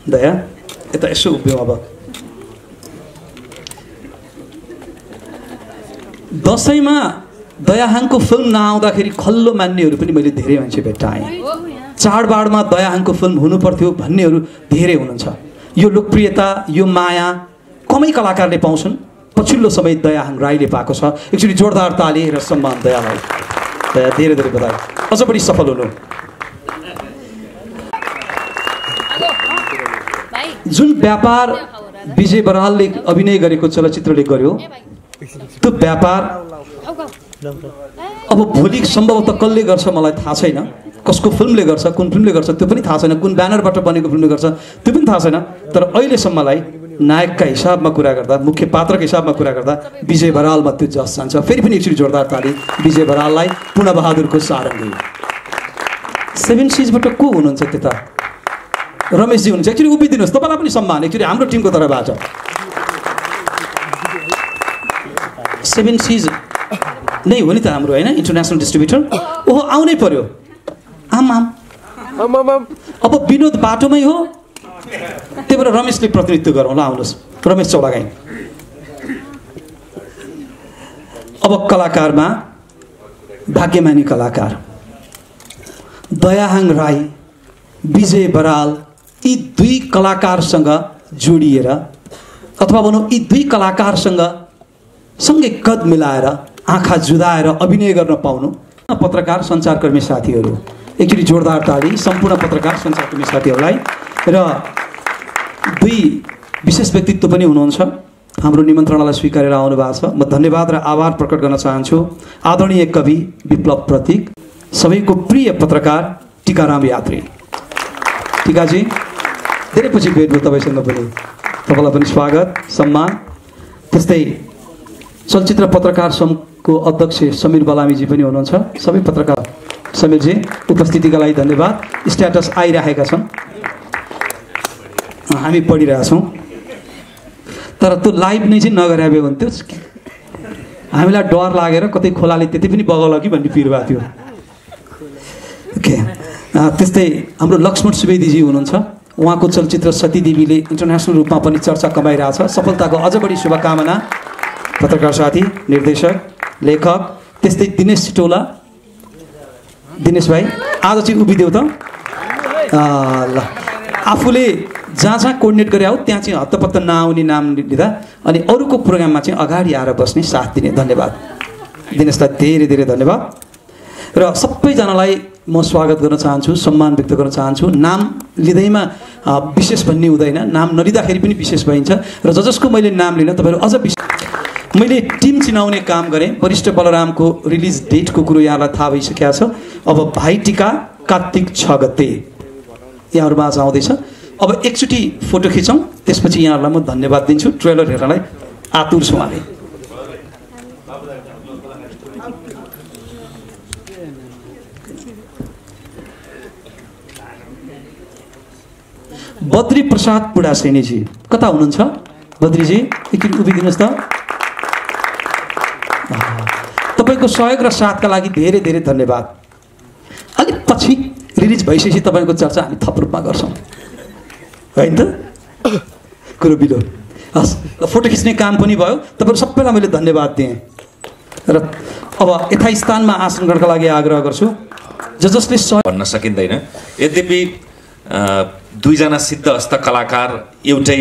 दया यता यसो उभियौँ। अब दसैँमा दयाहाङको फिल्म नआउँदाखेरि खल्लो मान्नेहरू पनि मैले धेरै मान्छे भेट्टाएँ। चाडबाडमा दयाहाङको फिल्म हुनुपर्थ्यो भन्नेहरू धेरै हुनुहुन्छ। यो लोकप्रियता, यो माया कमै कलाकारले पाउँछन्। पछिल्लो समय दयाहाङ राईले पाएको छ। एकचोटि जोरदार ताली र सम्मान दयालाई। दया धेरै धेरै बधाई, अझ बढी सफल हुनु। जुन व्यापार विजय बरालले अभिनय गरेको चलचित्रले गर्यो, त्यो व्यापार अब भोलि सम्भवतः कसले गर्छ मलाई थाहा छैन। कसको फिल्मले गर्छ, कुन फिल्मले गर्छ त्यो पनि थाहा छैन, कुन ब्यानरबाट बनेको फिल्मले गर्छ त्यो पनि थाहा छैन। तर अहिलेसम्मलाई नायकका हिसाबमा कुरा गर्दा, मुख्य पात्रका हिसाबमा कुरा गर्दा विजय बरालमा त्यो जस जान्छ। फेरि पनि एकचोटि जोरदार ताली विजय बराललाई, पूर्णबहादुरको सारङ्गी। 7 सिजबाट को हुनुहुन्छ त्यता? रमेशजी हुनुहुन्छ। एकचोटि उभिदिनुहोस्, तपाईँलाई पनि सम्मान एकचोटि हाम्रो टिमको तर्फबाट। 7 सिज नै हो नि त हाम्रो, होइन? International distributor. ओहो, आउनै पर्यो। आमाम अब विनोद बाटोमै हो, त्यही भएर रमेशले प्रतिनिधित्व गरौँ ल। आउनुहोस् रमेश चौलागाई। अब कलाकारमा भाग्यमानी कलाकार दयाहाङ राई, विजय बराल, यी दुई कलाकारसँग जोडिएर अथवा भनौँ यी दुई कलाकारसँग सँगै कद मिलाएर आँखा जुदाएर अभिनय गर्न पाउनु। पत्रकार सञ्चारकर्मी साथीहरू, एकचोटि जोरदार ताली सम्पूर्ण पत्रकार सञ्चारकर्मी साथीहरूलाई। र दुई विशेष व्यक्तित्व पनि हुनुहुन्छ, हाम्रो निमन्त्रणालाई स्वीकारेर आउनु भएको छ। म धन्यवाद र आभार प्रकट गर्न चाहन्छु आदरणीय कवि विप्लव प्रतीक, सबैको प्रिय पत्रकार टिकाराम यात्री। टिकाजी, धेरै पछि भेट भयो तपाईँसँग पनि, तपाईँलाई पनि स्वागत सम्मान। त्यस्तै चलचित्र पत्रकार सङ्घको अध्यक्ष समीर बलामीजी पनि हुनुहुन्छ। सबै पत्रकार समीरजी उपस्थितिका लागि धन्यवाद। स्ट्याटस आइरहेका छन्, हामी पढिरहेछौँ। तर त्यो लाइभ नै चाहिँ नगरे भए हुन्थ्यो, हामीलाई डर लागेर कतै खोलाले त्यति पनि बगाउला कि भन्ने पिर भएको थियो। ओके, त्यस्तै हाम्रो लक्ष्मण सुवेदीजी हुनुहुन्छ। उहाँको चलचित्र सतीदेवीले इन्टरनेसनल रूपमा पनि चर्चा कमाइरहेछ। सफलताको अझ बढी शुभकामना। पत्रकार साथी, निर्देशक, लेखक। त्यस्तै दिनेश सिटौला। दिनेश भाइ आज चाहिँ उभिदेऊ त ल। आफूले जहाँ जहाँ कोर्डिनेट गरे हो त्यहाँ चाहिँ हत्तपत्त नआउने नाम लिँदा अनि अरूको प्रोग्राममा चाहिँ अगाडि आएर बस्ने साथ दिने। धन्यवाद दिनेशलाई, धेरै धेरै धन्यवाद। र सबैजनालाई म स्वागत गर्न चाहन्छु, सम्मान व्यक्त गर्न चाहन्छु। नाम लिँदैमा विशेष भन्ने हुँदैन, नाम नलिँदाखेरि पनि विशेष भइन्छ। र जसको मैले नाम लिन तपाईँहरू अझ मैले टिम चिनाउने काम गरेँ। वरिष्ठ बलरामको रिलिज डेटको कुरो यहाँलाई थाहा भइसकेको छ। अब भाइटिका कार्तिक 6 गते यहाँहरूमा आज आउँदैछ। अब एकचोटि फोटो खिचौँ, त्यसपछि यहाँहरूलाई म धन्यवाद दिन्छु। ट्रेलर हेर्नलाई आतुर छु हामी। बद्री प्रसाद पुडासेनीजी कता हुनुहुन्छ? बद्रीजी एकचोटि उभिदिनुहोस् त। तपाईँको सहयोग र साथका लागि धेरै धेरै धन्यवाद। अलिक पछि रिलिज भइसकेपछि तपाईँको चर्चा हामी थप रूपमा गर्छौँ, होइन त? कुरो बिलो। हस्, फोटो खिच्ने काम पनि भयो। तपाईँहरू सबैलाई मैले धन्यवाद दिएँ। र अब यथास्थानमा आसन गर्नका लागि आग्रह गर्छु। जसले भन्न सकिँदैन। यद्यपि दुईजना सिद्धहस्त कलाकार एउटै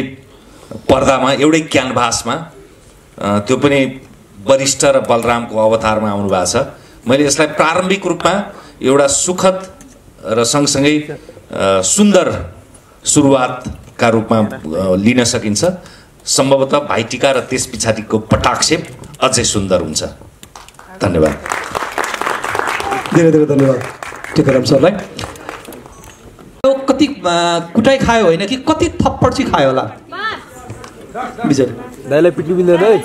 पर्दामा, एउटै क्यानभासमा, त्यो पनि वरिष्ठ र बलरामको अवतारमा आउनु भएको छ। मैले यसलाई प्रारम्भिक रूपमा एउटा सुखद र सँगसँगै सुन्दर सुरुवातका रूपमा लिन सकिन्छ। सम्भवतः भाइटिका र त्यस पछाडिको पटाक्षेप अझै सुन्दर हुन्छ। धन्यवाद, धेरै धेरै धन्यवाद टिकाराम सरलाई। कति कुटाइ खायो होइन कि कति थप्पड चाहिँ खायो होला विजय दाइलाई? पिट्नु मिल्दैन है।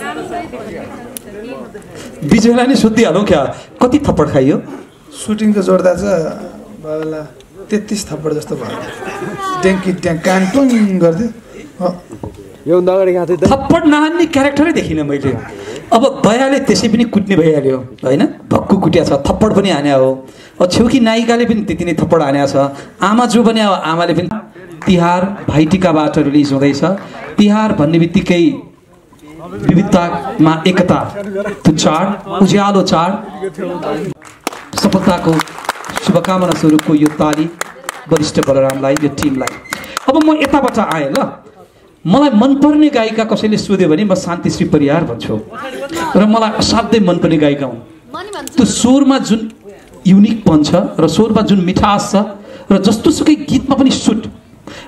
विजयलाई नै सोधिहालौँ क्या, कति थप्पड खाइयो? सुटिङको जोड्दा चाहिँ बाबालाई 33 थप्पड जस्तो भयो। ट्याङ्की कान टुङ गर्थ्यो। थप्पड नहान्ने क्यारेक्टरै देखिनँ मैले। अब दयाले त्यसै पनि कुट्ने भइहाल्यो होइन, भक्कु कुटिया छ, थप्पड पनि हाने हो। छेउकी नायिकाले पनि त्यति नै थप्पड हाने छ। आमा जो पनि आमाले पनि तिहार भाइटिकाबाट रिलिज हुँदैछ। तिहार भन्ने बित्तिकै विविधतामा एकता, त्यो चाड, उज्यालो चाड, सफलताको शुभकामना स्वरूपको यो ताली वरिष्ठ बलरामलाई, यो टिमलाई। अब म यताबाट आएँ ल। मलाई मनपर्ने गायिका कसैले सोध्यो भने म शान्तिश्री परियार भन्छु र मलाई असाध्यै मनपर्ने गायिका हुन्। त्यो स्वरमा जुन युनिकपन छ र स्वरमा जुन मिठास छ र जस्तोसुकै गीतमा पनि सुट,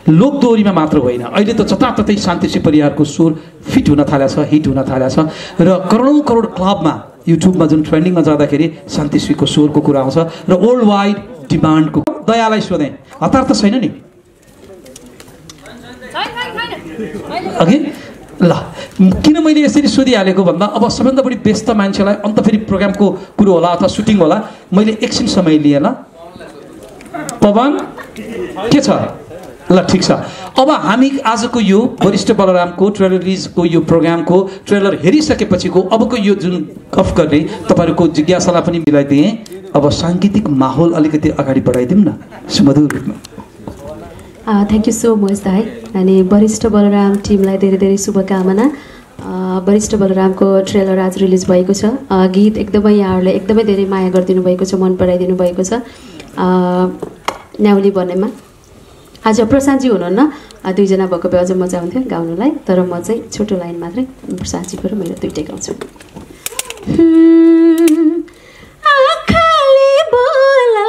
लोकदोहोरीमा मात्र होइन। अहिले त जताततै शान्तिश्री परियारको स्वर फिट हुन थालेको छ, हिट हुन थालेको छ र करोडौँ करोड क्लबमा युट्युबमा जुन ट्रेन्डिङमा जाँदाखेरि शान्तिश्रीको स्वरको कुरा आउँछ र वर्ल्ड वाइड डिमान्डको। दयालाई सोधेँ, हतार त छैन नि अघि? ल, किन मैले यसरी सोधिहालेको भन्दा अब सबैभन्दा बढी व्यस्त मान्छेलाई अन्त फेरि प्रोग्रामको कुरो होला अथवा सुटिङ होला, मैले एकछिन समय लिएँ। ल पवन के छ? ल ठिक छ। अब हामी आजको यो वरिष्ठ बलरामको ट्रेलर रिलिजको यो प्रोग्रामको ट्रेलर हेरिसकेपछिको अबको यो जुन गफ गर्ने तपाईँहरूको जिज्ञासालाई पनि मिलाइदिएँ। अब साङ्गीतिक माहौल अलिकति अगाडि बढाइदिउँ न सुमधुर रूपमा। थ्याङ्क यू सो मच दाई। अनि वरिष्ठ बलराम टिमलाई धेरै धेरै शुभकामना। वरिष्ठ बलरामको ट्रेलर आज रिलिज भएको छ। गीत एकदमै यहाँहरूले एकदमै धेरै माया गरिदिनु भएको छ, मन पराइदिनु भएको छ। न्याउली बनेमा आज प्रशान्तजी हुनुहुन्न, दुईजना भएको भए अझ मजा आउँथ्यो गाउनुलाई, तर म चाहिँ छोटो लाइन मात्रै प्रशान्तजीको र मेरो दुइटै गाउँछु। आँखाले बोला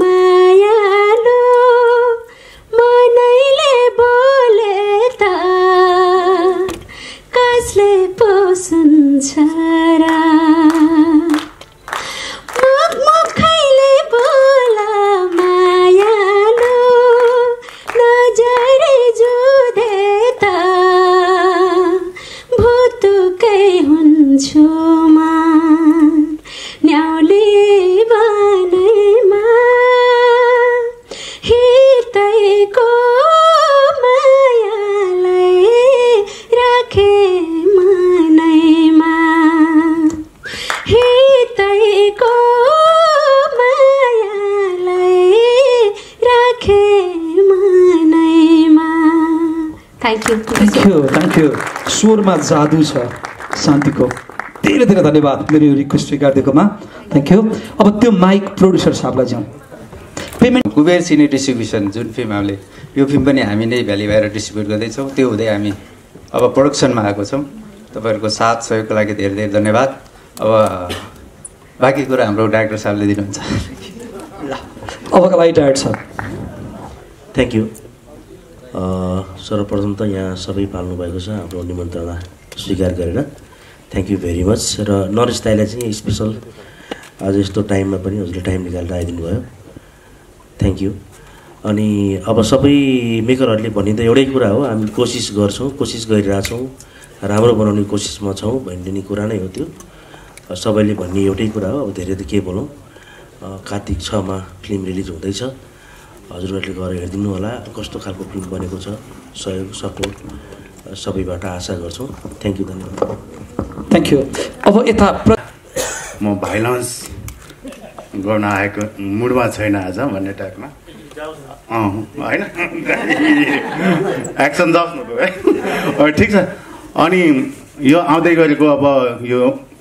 मायालु, मनैले बोले त कसले पो सुन्छ र, मुखैले बोला मायालु, नजरै जुधे त भुतुकै हुन्छु म, न्याउली बनैमा हितैको मायालाई राखे मनैमा, हितैको मायालाई राखे मनैमा। Thank you. स्वरमा जादु छ शान्तिको। धेरै धेरै धन्यवाद मेरो यो रिक्वेस्ट स्वीकारिदिएकोमा। Thank you. अब त्यो माइक प्रोड्युसर साहबलाई जाउँ। पेमेन्ट कुबेर सिने डिस्ट्रिब्युसन जुन फिल्म हामीले, यो फिल्म पनि हामी नै भ्याली भएर डिस्ट्रिब्युट गर्दैछौँ। त्यो हुँदै हामी अब प्रोडक्सनमा आएको छौँ। तपाईँहरूको साथ सहयोगको लागि धेरै धेरै धन्यवाद। अब बाँकी कुरा हाम्रो डाइरेक्टर साहबले दिनुहुन्छ। ल अबका लागि डाइरेक्टर साहब। Thank you. सर्वप्रथम त यहाँ सबै पाल्नु भएको छ हाम्रो निमन्त्रणा स्वीकार गरेर, थ्याङ्क यू भेरी मच। र नरेश दाइलाई चाहिँ स्पेसल आज यस्तो टाइममा पनि हजुरले टाइम निकालेर आइदिनु भयो, थ्याङ्क यू। अनि अब सबै मेकरहरूले भनिँदा एउटै कुरा हो, हामी कोसिस गर्छौँ, कोसिस गरिरहेछौँ, राम्रो बनाउने कोसिसमा छौँ भन्ने कुरा नै हो। त्यो सबैले भन्ने एउटै कुरा हो। अब धेरै त के बोलौँ। कार्तिक 6मा फिल्म रिलिज हुँदैछ, हजुरहरूले गएर हेरिदिनु होला कस्तो खालको फिल्म बनेको छ। सहयोग सपोर्ट सबैबाट आशा गर्छौँ। थ्याङ्क यू, धन्यवाद। Thank you. अब यता म भाइलेन्स गर्न आएको मुडमा छैन आज भन्ने टाइपमा होइन, एक्सन जाओस् न है। ठिक छ। अनि यो आउँदै गरेको अब यो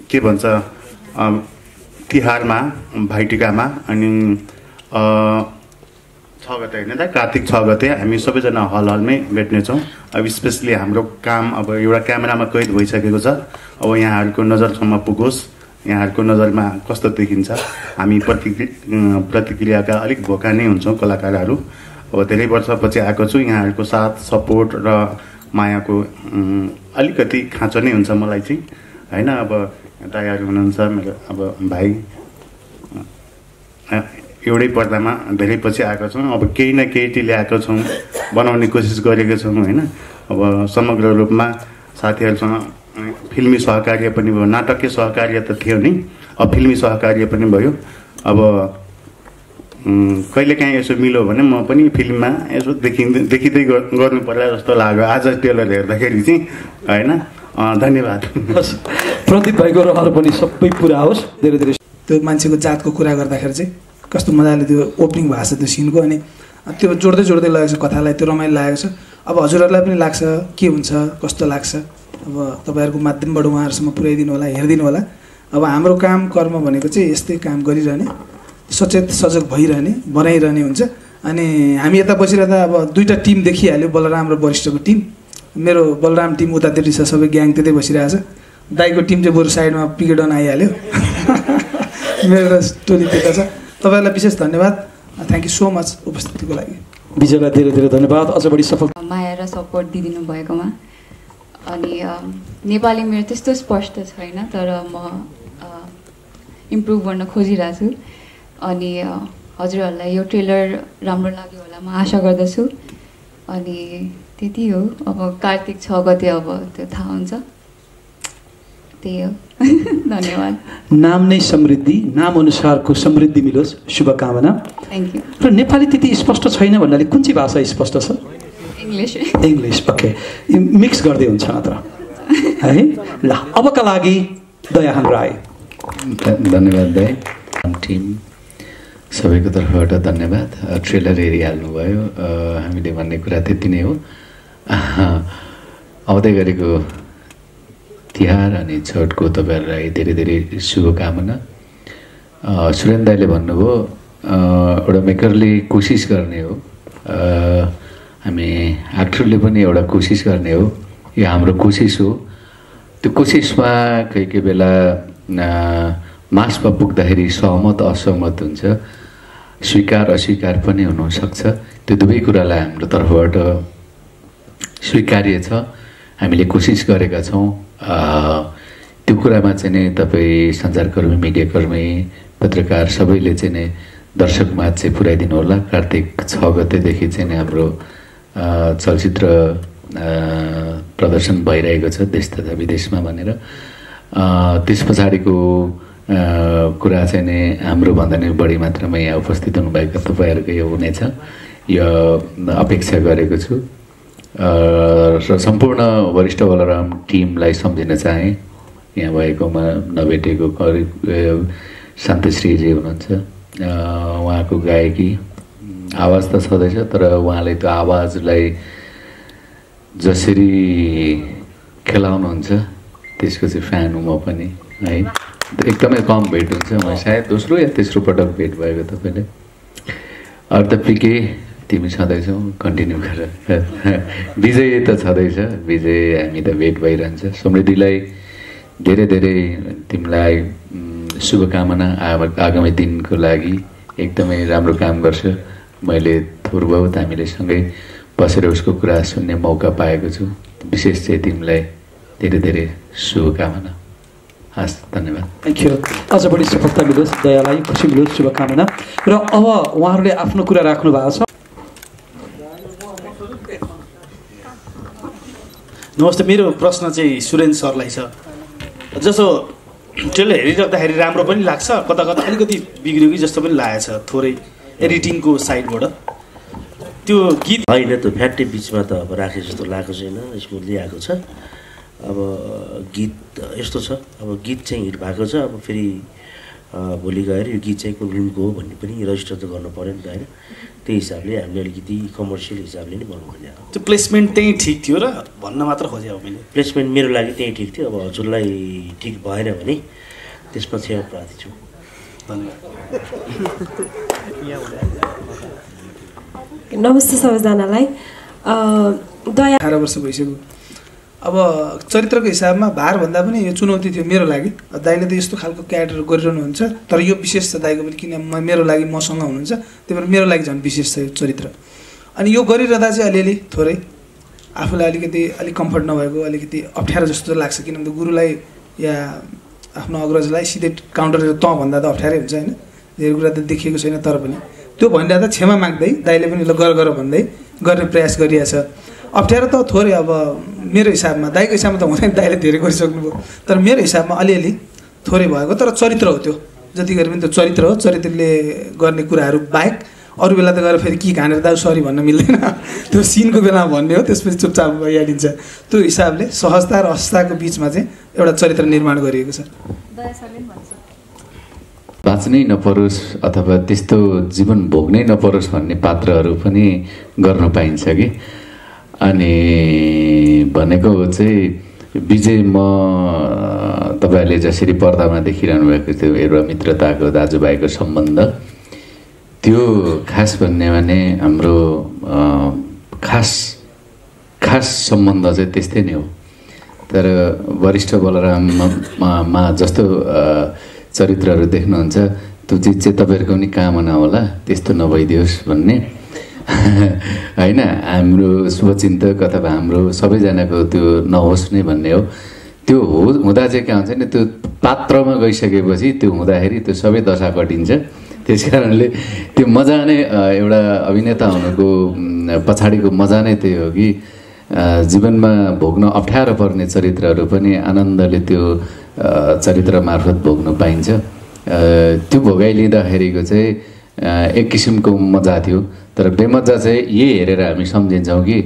के भन्छ तिहारमा, भाइटिकामा अनि 6 गते होइन त, कार्तिक 6 गते हामी सबैजना हलमै भेट्नेछौँ। अब स्पेसली हाम्रो काम अब एउटा क्यामेरामा कैद भइसकेको छ। अब यहाँहरूको नजरसम्म पुगोस्, यहाँहरूको नजरमा कस्तो देखिन्छ। हामी प्रतिक्रियाका अलिक भोका नै हुन्छौँ कलाकारहरू। अब धेरै वर्षपछि आएको छु, यहाँहरूको साथ सपोर्ट र मायाको अलिकति खाँचो नै हुन्छ मलाई चाहिँ होइन। अब दाइहरू हुनुहुन्छ मेरो, अब भाइ एउटै पर्दामा धेरै पछि आएको छौँ। अब केही न केही ल्याएको छौँ, बनाउने कोसिस गरेको छौँ होइन। अब समग्र रूपमा साथीहरूसँग फिल्मी सहकार्य पनि भयो, नाटकीय सहकार्य त थियो नि, अब फिल्मी सहकार्य पनि भयो। अब कहिलेकाहीँ यसो मिल्यो भने म पनि फिल्ममा यसो देखिँदै गर्नु पर्ला जस्तो लाग्यो आज ट्रेलर हेर्दाखेरि चाहिँ होइन। धन्यवाद। प्रदीप भाइको रहर पनि सबै पुरा होस्। धेरै धेरै त्यो मान्छेको जातको कुरा गर्दाखेरि चाहिँ कस्तो मजाले त्यो ओपनिङ भएको छ त्यो सिनको। अनि त्यो जोड्दै जोड्दै लगेको छ कथालाई, त्यो रमाइलो लागेको छ। अब हजुरहरूलाई पनि लाग्छ के हुन्छ कस्तो लाग्छ, अब तपाईँहरूको माध्यमबाट उहाँहरूसम्म पुर्याइदिनु होला, हेरिदिनु होला। अब हाम्रो काम कर्म भनेको चाहिँ यस्तै काम गरिरहने, सचेत सजग भइरहने, बनाइरहने हुन्छ। अनि हामी यता बसिरहँदा अब दुईवटा टिम देखिहाल्यो, बलराम र वरिष्ठको टिम। मेरो बलराम टिम उतातिर छ, सबै ग्याङ त्यतै बसिरहेछ। दाइको टिम चाहिँ बरु साइडमा पिकेडन आइहाल्यो। मेरो त टोली त्यता छ। तपाईँहरूलाई विशेष धन्यवाद, थ्याङ्क यू सो मच उपस्थितिको लागि। विजयलाई धेरै धेरै धन्यवाद, अझ बढी सफल माया र सपोर्ट दिइदिनु भएकोमा। अनि नेपाली मेरो त्यस्तो स्पष्ट छैन, तर म इम्प्रुभ गर्न खोजिरहेको छु। अनि हजुरहरूलाई यो ट्रेलर राम्रो लाग्यो होला म आशा गर्दछु। अनि त्यति हो, अब कार्तिक 6 गते अब त्यो थाहा हुन्छ, त्यही हो। धन्यवाद। नाम नै समृद्धि, नाम अनुसारको समृद्धि मिलोस्, शुभकामना। Thank you. र नेपाली त्यति स्पष्ट छैन भन्नाले कुन चाहिँ भाषा स्पष्ट छ? इङ्ग्लिस। English, okay. मिक्स गर्दै हुन्छ नत्र है। ल अबका लागि दयाहाङ राई। धन्यवाद दाइ, टिम सबैको तर्फबाट धन्यवाद। ट्रेलर हेरिहाल्नु भयो, हामीले भन्ने कुरा त्यति नै हो। आउँदै गरेको तिहार अनि छठको तपाईँहरूलाई धेरै धेरै शुभकामना। सुरेन्द्र दाइले भन्नुभयो एउटा मेकरले कोसिस गर्ने हो, हामी एक्टरले पनि एउटा कोसिस गर्ने हो, यो हाम्रो कोसिस हो। त्यो कोसिसमा कोही कोही बेला मार्क्समा पुग्दाखेरि सहमत असहमत हुन्छ, स्वीकार अस्वीकार पनि हुनसक्छ। त्यो दुवै कुरालाई हाम्रो तर्फबाट स्वीकार्य छ, हामीले कोसिस गरेका छौँ। त्यो कुरामा चाहिँ नै तपाईँ सञ्चारकर्मी, मिडियाकर्मी, पत्रकार सबैले चाहिँ नै दर्शकमाझ चाहिँ पुर्याइदिनु होला। कार्तिक 6 गतेदेखि चाहिँ नै हाम्रो चलचित्र प्रदर्शन भइरहेको छ देश तथा विदेशमा भनेर। त्यस पछाडिको कुरा चाहिँ नै हाम्रो भन्दा नि बढी मात्रामा यहाँ उपस्थित हुनुभएका तपाईँहरूको यो हुनेछ, यो अपेक्षा गरेको छु। र सम्पूर्ण वरिष्ठ बलराम टिमलाई सम्झिन चाहेँ। यहाँ भएकोमा नभेटेको शान्तश्रीजी हुनुहुन्छ, उहाँको गायकी आवाज त छँदैछ, तर उहाँले त्यो आवाजलाई जसरी खेलाउनुहुन्छ त्यसको चाहिँ फ्यान हुँ म पनि है। एकदमै कम भेट हुन्छ, म सायद दोस्रो या तेस्रो पटक भेट भएको तपाईँले। अरू त पिके तिमी छँदैछौ, कन्टिन्यू गर। विजय त छँदैछ, विजय हामी त भेट भइरहन्छ। समृद्धिलाई धेरै धेरै तिमीलाई शुभकामना आगामी दिनको लागि। एकदमै राम्रो काम गर्छ, मैले थोर बहुत हामीले सँगै बसेर उसको कुरा सुन्ने मौका पाएको छु। विशेष चाहिँ तिमीलाई धेरै धेरै शुभकामना। हस्, धन्यवाद। Thank you. अझ बढी सफलता मिलोस्, दयालाई खुसी मिलोस्, शुभकामना। र अब उहाँहरूले आफ्नो कुरा राख्नु भएको छ। नमस्ते, मेरो प्रश्न चाहिँ सुरेन्द्र सरलाई छ। जसो ट्रेलर हेरिराख्दाखेरि राम्रो पनि लाग्छ, कता कता अलिकति बिग्रियो कि जस्तो पनि लागेको छ थोरै एडिटिङको साइडबाट। त्यो गीत होइन, त्यो फ्याट्टे बिचमा त अब राखे जस्तो लागेको छैन, स्मुथली आएको छ। अब गीत यस्तो छ, अब गीत चाहिँ हिट भएको छ। अब फेरि भोलि गएर यो गीत चाहिँ कुन फिल्मको हो भन्ने पनि रजिस्टर त गर्नु पऱ्यो नि त होइन। त्यही हिसाबले हामीले अलिकति कमर्सियल हिसाबले नै भन्नु खोजेको। त्यो प्लेसमेन्ट त्यही ठिक थियो र भन्न मात्र खोजेको मैले। प्लेसमेन्ट मेरो लागि त्यही ठिक थियो। अब हजुरलाई ठिक भएन भने त्यसमा क्षमा प्रार्थी छु। धन्यवाद। नमस्ते सबैजनालाई। 18 वर्ष भइसक्यो। अब चरित्रको हिसाबमा भारभन्दा पनि यो चुनौती थियो मेरो लागि। दाइले त यस्तो खालको क्यारेक्टर गरिरहनुहुन्छ, तर यो विशेष छ दाइको पनि, किन मेरो लागि मसँग हुनुहुन्छ, त्यही भएर मेरो लागि झन् विशेष छ यो चरित्र। अनि यो गरिरहँदा चाहिँ अलिअलि थोरै आफूलाई अलिक कम्फर्ट नभएको, अलिकति अप्ठ्यारो जस्तो लाग्छ। किनभने गुरुलाई या आफ्नो अग्रजलाई सिधै काउन्टर तँ भन्दा त अप्ठ्यारै हुन्छ होइन, धेरै कुरा त देखिएको छैन। तर पनि त्यो भनिरहँदा क्षमा माग्दै दाइले पनि ल गर भन्दै गर्ने प्रयास गरिरहेछ। अप्ठ्यारो त थोरै अब मेरो हिसाबमा, दाइको हिसाबमा त हुँदैन, दाइले धेरै गरिसक्नुभयो, तर मेरो हिसाबमा अलिअलि थोरै भएको। तर चरित्र हो त्यो, जति गरे पनि त्यो चरित्र हो। चरित्रले गर्ने कुराहरू बाहेक अरू बेला त गएर फेरि के खानेर दाउ सरी भन्न मिल्दैन, त्यो सिनको बेलामा भन्ने हो, त्यसपछि चुपचाप भइहालिन्छ। त्यो हिसाबले सहजता र असहजताको बिचमा चाहिँ एउटा चरित्र निर्माण गरिएको छ। बाँच्नै नपरोस् अथवा त्यस्तो जीवन भोग्नै नपरोस् भन्ने पात्रहरू पनि गर्न पाइन्छ कि। अनि भनेको चाहिँ विजय, म तपाईँहरूले जसरी पर्दामा देखिरहनु भएको थियो एउटा मित्रताको दाजुभाइको सम्बन्ध, त्यो खास भन्ने भने हाम्रो खास सम्बन्ध चाहिँ त्यस्तै नै हो। तर वरिष्ठ बलराममा जस्तो चरित्रहरू देख्नुहुन्छ त्यो चिज चाहिँ तपाईँहरूको पनि कामना होला त्यस्तो नभइदियोस् भन्ने होइन। हाम्रो शुभचिन्तक अथवा हाम्रो सबैजनाको त्यो नहोस् नै भन्ने हो। त्यो हुँदा चाहिँ के हुन्छ नि, त्यो पात्रमा गइसकेपछि त्यो हुँदाखेरि त्यो सबै दशा कटिन्छ। त्यस कारणले त्यो मजा नै एउटा अभिनेता हुनुको पछाडिको मजा नै त्यही हो कि जीवनमा भोग्न अप्ठ्यारो पर्ने चरित्रहरू पनि आनन्दले त्यो चरित्र मार्फत भोग्न पाइन्छ। त्यो भोगाइलिँदाखेरिको चाहिँ एक किसिमको मजा थियो। तर बेमजा चाहिँ यही हेरेर हामी सम्झिन्छौँ कि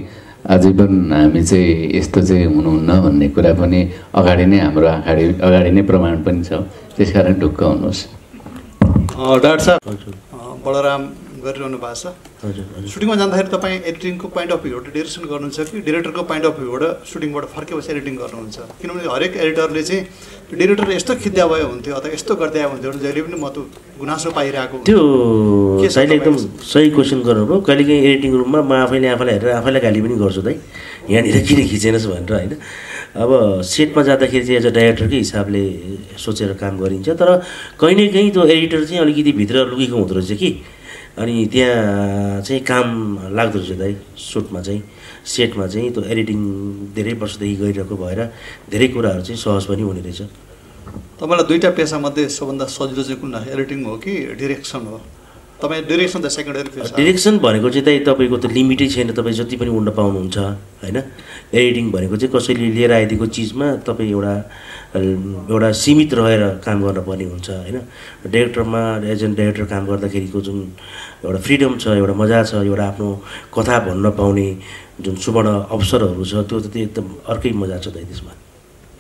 आजीवन हामी चाहिँ यस्तो चाहिँ हुनुहुन्न भन्ने कुरा पनि अगाडि नै हाम्रो अगाडि नै प्रमाण पनि छ। त्यस कारण ढुक्क हुनुहोस्। डाक्टर साहब, बलराम गरिरहनु भएको छ, सुटिङमा जाँदाखेरि तपाईँ एडिटिङको पोइन्ट अफ भ्यूबाट डिरेक्सन गर्नुहुन्छ कि डिरेक्टरको पोइन्ट अफ भ्यूबाट सुटिङबाट फर्केपछि एडिटिङ गर्नुहुन्छ? किनभने हरेक एडिटरले चाहिँ डिरेक्टर यस्तो खिद्या भयो हुन्थ्यो अथवा यस्तो गर्दै आयो हुन्थ्यो जहिले पनि म त गुनासो पाइरहेको। त्यो साइले एकदम सही क्वेसन गर्नुभयो। कहिलेकाहीँ एडिटिङ रुममा म आफैलाई हेरेर आफैलाई गाली पनि गर्छु त यहाँनिर किन खिचेनस् भनेर होइन। अब सेटमा जाँदाखेरि चाहिँ एज अ डाइरेक्टरकै हिसाबले सोचेर काम गरिन्छ। तर कहीँ न कहीँ त्यो एडिटर चाहिँ अलिकति भित्र लुकेको हुँदो रहेछ कि, अनि त्यहाँ चाहिँ काम लाग्दो रहेछ दाइ। सुटमा चाहिँ सेटमा चाहिँ त्यो एडिटिङ धेरै वर्षदेखि गरिरहेको भएर धेरै कुराहरू चाहिँ सहज पनि हुने रहेछ। तपाईँलाई दुईवटा पेसामध्ये सबभन्दा सजिलो चाहिँ कुन लाग्छ, एडिटिङ हो कि डिरेक्सन हो? तपाईँ डिरेक्सन त सेकेन्डरी पेसा। डिरेक्सन भनेको चाहिँ दाइ तपाईँको त लिमिटै छैन, तपाईँ जति पनि उड्न पाउनुहुन्छ होइन। एडिटिङ भनेको चाहिँ कसैले लिएर आइदिएको चिजमा तपाईँ एउटा सीमित रहेर काम गर्नुपर्ने हुन्छ होइन। डाइरेक्टरमा एज एन डाइरेक्टर काम गर्दाखेरिको जुन एउटा फ्रिडम छ, एउटा मजा छ, एउटा आफ्नो कथा भन्न पाउने जुन सुवर्ण अवसरहरू छ, त्यो त एकदम अर्कै मजा छ दाइ त्यसमा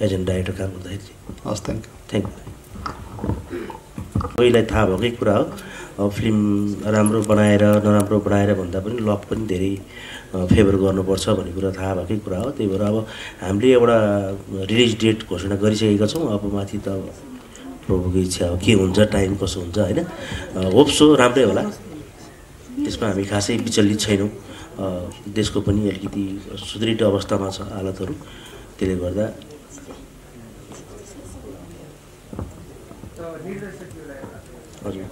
एज एन डाइरेक्टर काम गर्दाखेरि चाहिँ। हस्, थ्याङ्क यू। पहिला थाहा भएकै कुरा हो, फिल्म राम्रो बनाएर नराम्रो बनाएर भन्दा पनि लभ पनि धेरै फेभर गर्नुपर्छ भन्ने कुरा थाहा भएकै कुरा हो। त्यही भएर अब हामीले एउटा रिलिज डेट घोषणा गरिसकेका छौँ। अब माथि त प्रभुको इच्छा हो, के हुन्छ, टाइम कसो हुन्छ होइन। होप्सो राम्रै होला, त्यसमा हामी खासै विचलित छैनौँ। देशको पनि अलिकति सुदृढ अवस्थामा छ हालतहरू, त्यसले गर्दा हजुर।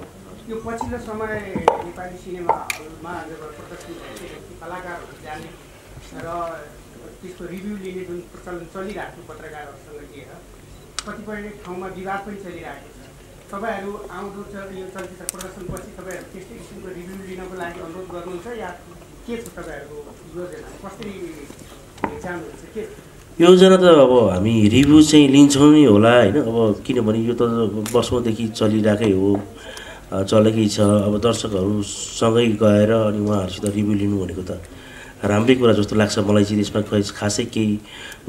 यो पछिल्लो समय नेपाली सिनेमामा प्रदर्शन भइसकेपछि कलाकारहरू जाने र त्यसको रिभ्यू लिने जुन प्रचलन चलिरहेको छ पत्रकारहरूसँग लिएर कतिपय ठाउँमा विवाद पनि चलिरहेको छ। तपाईँहरू आउँदो यो चलचित्र प्रदर्शनपछि तपाईँहरू त्यस्तै किसिमको रिभ्यू लिनको लागि अनुरोध गर्नुहुन्छ या के छ तपाईँहरूको योजना, कसरी चाहनुहुन्छ, के योजना? त अब हामी रिभ्यू चाहिँ लिन्छौँ नै होला होइन। अब किनभने यो त वर्षौँदेखि चलिरहेकै हो, चलेकै छ। अब दर्शकहरूसँगै गएर अनि उहाँहरूसित रिभ्यू लिनु भनेको त राम्रै कुरा जस्तो लाग्छ मलाई चाहिँ। त्यसमा खासै केही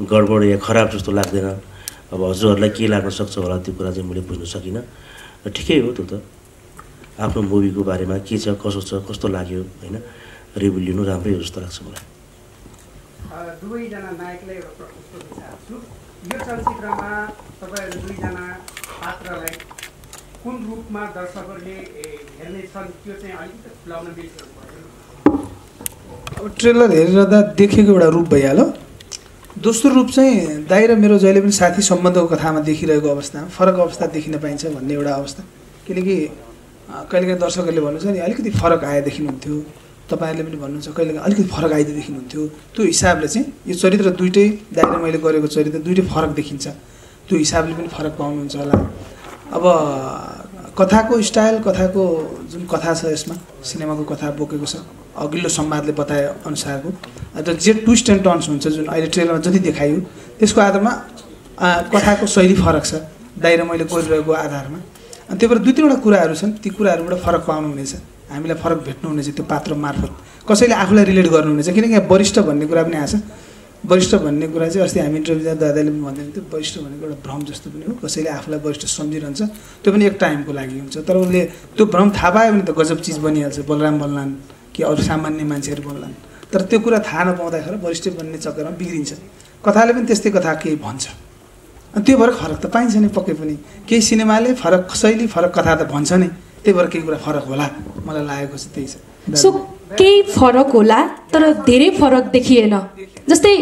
गडबड या खराब जस्तो लाग्दैन। अब हजुरहरूलाई के लाग्न सक्छ होला त्यो कुरा चाहिँ मैले बुझ्न सकिनँ। ठिकै हो, त्यो त आफ्नो मुभीको बारेमा के छ, कसो छ, कस्तो लाग्यो होइन, रिभ्यू लिनु राम्रै हो जस्तो लाग्छ मलाई। दुवैजना नायकलाई एउटा प्रश्न सोध्न चाहन्छु। यो चलचित्रमा तपाईँहरू दुईजना पात्रलाई कुन रूपमा दर्शकहरूले हेर्नेछन् त्यो चाहिँ अलिकति खुलाउन मिल्छ? अब ट्रेलर हेरिरहँदा देखेको एउटा रूप भइहाल्यो। दोस्रो रूप चाहिँ दाइ र मेरो जहिले पनि साथी सम्बन्धको कथामा देखिरहेको अवस्थामा फरक अवस्था देखिन पाइन्छ भन्ने एउटा अवस्था। किनकि कहिलेकाहीँ दर्शकहरूले भन्नुहुन्छ नि अलिकति फरक आए देखिनुहुन्थ्यो, तपाईँहरूले पनि भन्नुहुन्छ कहिलेकाहीँ अलिकति फरक आइदिए देखिनुहुन्थ्यो। त्यो हिसाबले चाहिँ यो चरित्र दुइटै दाइ र मैले गरेको चरित्र दुइटै फरक देखिन्छ। त्यो हिसाबले पनि फरक पाउनुहुन्छ होला। अब कथाको स्टाइल, कथाको जुन कथा छ यसमा सिनेमाको कथा बोकेको छ अघिल्लो संवादले बताए अनुसारको, र जे ट्विस्ट एन्ड टर्न्स हुन्छ जुन अहिले ट्रेलरमा जति देखाइयो त्यसको आधारमा कथाको शैली फरक छ दाइ र मैले गरिरहेको आधारमा। अनि त्यही भएर दुई तिनवटा कुराहरू छन्, ती कुराहरूबाट फरक पाउनुहुनेछ, हामीलाई फरक भेट्नुहुनेछ त्यो पात्र मार्फत। कसैले आफूलाई रिलेट गर्नुहुनेछ, किनकि यहाँ वरिष्ठ भन्ने कुरा पनि आएको छ। वरिष्ठ भन्ने कुरा चाहिँ अस्ति हामी इन्टरभ्यू दिँदा दादाले पनि भन्दै थियो वरिष्ठ भनेको एउटा भ्रम जस्तो पनि हो, कसैले आफूलाई वरिष्ठ सम्झिरहन्छ, त्यो पनि एक टाइमको लागि हुन्छ। तर उसले त्यो भ्रम थाहा पायो भने त गजब चिज बनिहाल्छ, बलराम बन्लान् कि अरू सामान्य मान्छेहरू बन्लान्। तर त्यो कुरा थाहा नपाउँदाखेरि वरिष्ठ बन्ने चक्करमा बिग्रिन्छ। कथाले पनि त्यस्तै कथा केही भन्छ, अनि त्यो भएर फरक त पाइन्छ नि पक्कै पनि। केही सिनेमाले फरक शैली फरक कथा त भन्छ नै, त्यही भएर केही कुरा फरक होला मलाई लागेको चाहिँ त्यही छ। सो केही फरक होला तर धेरै फरक देखिएन। जस्तै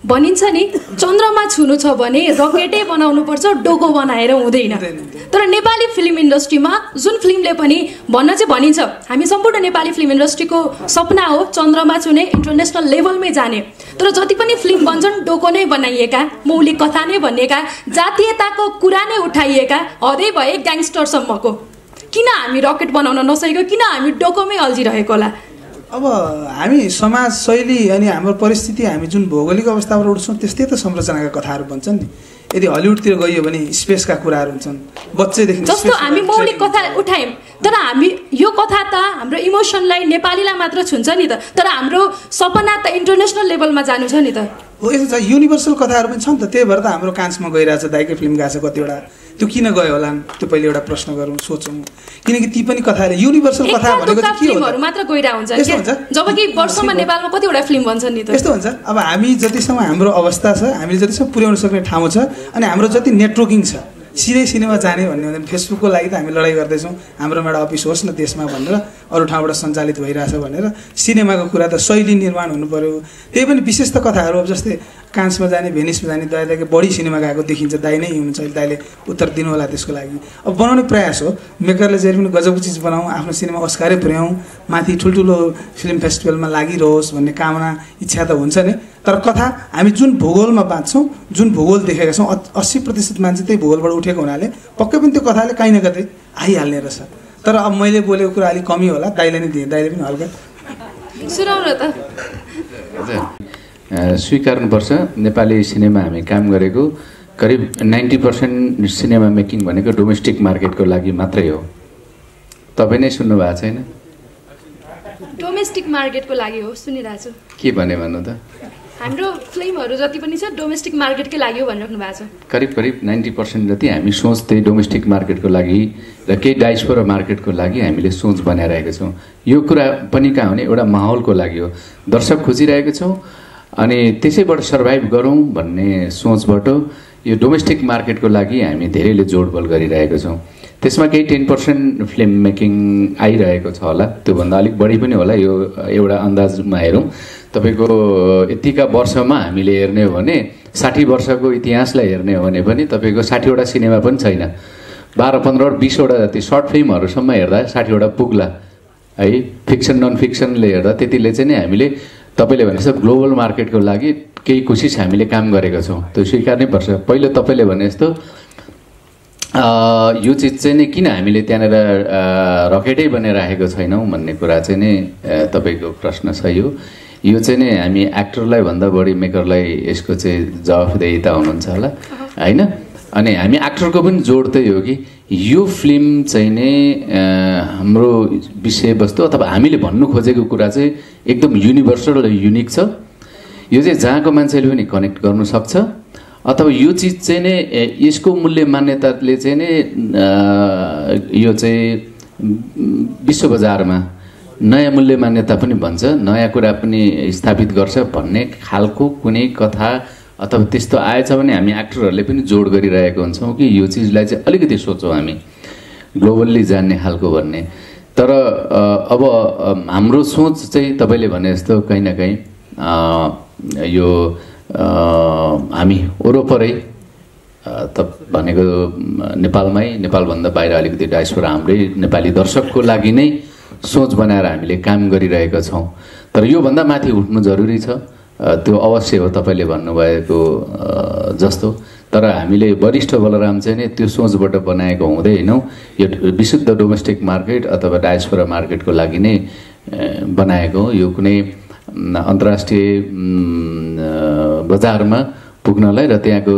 भनिन्छ नि चन्द्रमा छुनु छ भने रकेटै बनाउनु पर्छ, डोको बनाएर हुँदैन। तर नेपाली फिल्म इन्डस्ट्रीमा जुन फिल्मले पनि भन्न चाहिँ भनिन्छ, हामी सम्पूर्ण नेपाली फिल्म इन्डस्ट्रीको सपना हो चन्द्रमा छुने, इन्टरनेसनल लेभलमै जाने। तर जति पनि फिल्म बन्छन् डोको नै बनाइएका, मौलिक कथा नै भनिएका, जातीयताको कुरा नै उठाइएका, हदै भए ग्याङ्स्टरसम्मको। किन हामी रकेट बनाउन नसकेको, किन हामी डोकोमै अल्झिरहेको होला? अब हामी समाज शैली अनि हाम्रो परिस्थिति, हामी जुन भौगोलिक अवस्थाबाट उठ्छौँ त्यस्तै त संरचनाका कथाहरू बन्छन् नि। यदि हलिउडतिर गइयो भने स्पेसका कुराहरू हुन्छन् बच्चैदेखि। जस्तो हामी मौलिक कथा उठायौँ, तर हामी यो कथा त हाम्रो इमोसनलाई नेपालीलाई मात्र छुन्छ नि त, तर हाम्रो सपना त इन्टरनेसनल लेभलमा जानु छ नि त। हो यस्तो छ, युनिभर्सल कथाहरू पनि छन् त, त्यही भएर त हाम्रो कान्छमा गइरहेछ, दाइकै फिल्म गएको छ कतिवटा। त्यो किन गयो होला त्यो पहिले एउटा प्रश्न गरौँ, सोचौँ, किनकि ती पनि कथाले युनिभर्सल कथा भनेको चाहिँ के हो? फिल्महरू मात्र गइरहेको हुन्छ, जबकि वर्षमा नेपालमा कतिवटा फिल्म भन्छन् नि त। यस्तो हुन्छ, अब हामी जतिसम्म हाम्रो अवस्था छ, हामीले जतिसम्म पुर्याउन सक्ने ठाउँ छ, अनि हाम्रो जति नेटवर्किङ छ, सिधै सिनेमा जाने भन्ने हुँदैन। फेसबुकको लागि त हामी लडाइँ गर्दैछौँ, हाम्रोमा एउटा अफिस होस् न देशमा भनेर, अरू ठाउँबाट सञ्चालित भइरहेछ भनेर। सिनेमाको कुरा त शैली निर्माण हुनु पऱ्यो, त्यही पनि विशेष त कथाहरू। अब जस्तै कान्समा जाने, भेनिसमा जाने, दाइदाइको बढी सिनेमा गएको देखिन्छ, दाइ नै हुनुहुन्छ, अहिले दाइले उत्तर दिनु होला त्यसको लागि। अब बनाउने प्रयास हो, मेकरले जहिले पनि गजबको चिज बनाऊँ, आफ्नो सिनेमा अस्कारै पुर्याउँ, माथि ठुल्ठुलो फिल्म फेस्टिभलमा लागिरहोस् भन्ने कामना इच्छा त हुन्छ नै। तर कथा हामी जुन भूगोलमा बाँच्छौँ, जुन भूगोल देखेका छौँ, 80% मान्छे त्यही भूगोलबाट उठेको हुनाले पक्कै पनि त्यो कथाले काहीँ न कतै आइहाल्ने रहेछ। तर अब मैले बोलेको कुरा अलिक कमी होला, दाइले नै दिएँ, दाइले पनि हल्का सुनाउन त। स्वीकार्नुपर्छ नेपाली सिनेमा हामी काम गरेको करिब 90% सिनेमा मेकिङ भनेको डोमेस्टिक मार्केटको लागि मात्रै हो। तपाईँ नै सुन्नु भएको छैन? डोमेस्टिक मार्केटको लागि हो, सुनिरहेको छु। के भने भन्नु त? हाम्रो फिल्महरू जति पनि छ डोमेस्टिक मार्केटकै लागि हो भनिराख्नु भएको छ। करिब करिब 90% जति हामी सोच त्यही डोमेस्टिक मार्केटको लागि र केही डायस्पोरा मार्केटको लागि हामीले सोच बनाइरहेका छौँ। यो कुरा पनि कहाँ हुने, एउटा माहौलको लागि हो, दर्शक खोजिरहेको छौँ, अनि त्यसैबाट सर्भाइभ गरौँ भन्ने सोचबाट यो डोमेस्टिक मार्केटको लागि हामी धेरैले जोडबल गरिरहेको छौँ। त्यसमा केही 10% फिल्म मेकिङ आइरहेको छ होला, त्योभन्दा अलिक बढी पनि होला, यो एउटा अन्दाजमा हेरौँ। तपाईँको यतिका वर्षमा हामीले हेर्ने हो भने 60 वर्षको इतिहासलाई हेर्ने हो भने पनि तपाईँको 60वटा सिनेमा पनि छैन, 12-15 20वटा जति सर्ट फिल्महरूसम्म हेर्दा 60वटा पुग्ला है। फिक्सन नन फिक्सनले हेर्दा त्यतिले चाहिँ नि हामीले तपाईँले भने जस्तो ग्लोबल मार्केटको लागि केही कोसिस हामीले काम गरेका छौँ, त्यो स्वीकार्नै पर्छ। पहिलो तपाईँले भने जस्तो यो चिज चाहिँ नि किन हामीले त्यहाँनिर रकेटै बनाइराखेको छैनौँ भन्ने कुरा चाहिँ नि तपाईँको प्रश्न सही हो। यो चाहिँ नि हामी एक्टरलाई भन्दा बढी मेकरलाई यसको चाहिँ जवाफदेहिता हुनुहुन्छ होला होइन। अनि हामी एक्टरको पनि जोड त्यही हो कि यो फिल्म चाहिँ नै हाम्रो विषयवस्तु अथवा हामीले भन्नु खोजेको कुरा चाहिँ एकदम युनिभर्सल र युनिक छ। यो चाहिँ जहाँको मान्छेले पनि कनेक्ट गर्नु सक्छ, अथवा यो चिज चाहिँ नै यसको मूल्य मान्यताले चाहिँ नै यो चाहिँ विश्व बजारमा नयाँ मूल्य मान्यता पनि भन्छ, नयाँ कुरा पनि स्थापित गर्छ भन्ने खालको कुनै कथा अथवा त्यस्तो आएछ भने हामी एक्टरहरूले पनि जोड गरिरहेको हुन्छौँ कि यो चिजलाई चाहिँ अलिकति सोचौँ हामी ग्लोबल्ली जान्ने खालको भन्ने। तर अब हाम्रो सोच चाहिँ तपाईँले भने जस्तो कहीँ न कहीँ यो हामी वरपरै त भनेको नेपालमै, नेपालभन्दा बाहिर अलिकति डायस्पोरा हाम्रै नेपाली दर्शकको लागि नै सोच बनाएर हामीले काम गरिरहेका छौँ। तर योभन्दा माथि उठ्नु जरुरी छ, त्यो अवश्य हो तपाईँले भन्नुभएको जस्तो। तर हामीले वरिष्ठ बलराम चाहिँ नै त्यो सोचबाट बनाएको हुँदै होइनौँ, यो विशुद्ध डोमेस्टिक मार्केट अथवा डायस्पोरा मार्केटको लागि नै बनाएको हो। यो कुनै अन्तर्राष्ट्रिय बजारमा पुग्नलाई र त्यहाँको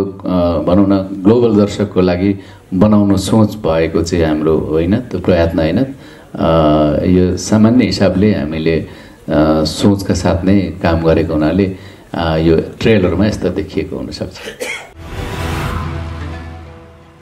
भनौँ न ग्लोबल दर्शकको लागि बनाउनु सोच भएको चाहिँ हाम्रो होइन, त्यो प्रयत्न होइन। यो सामान्य हिसाबले हामीले सोचका साथ नै काम गरेको हुनाले यो ट्रेलरमा यस्तो देखिएको हुनसक्छ।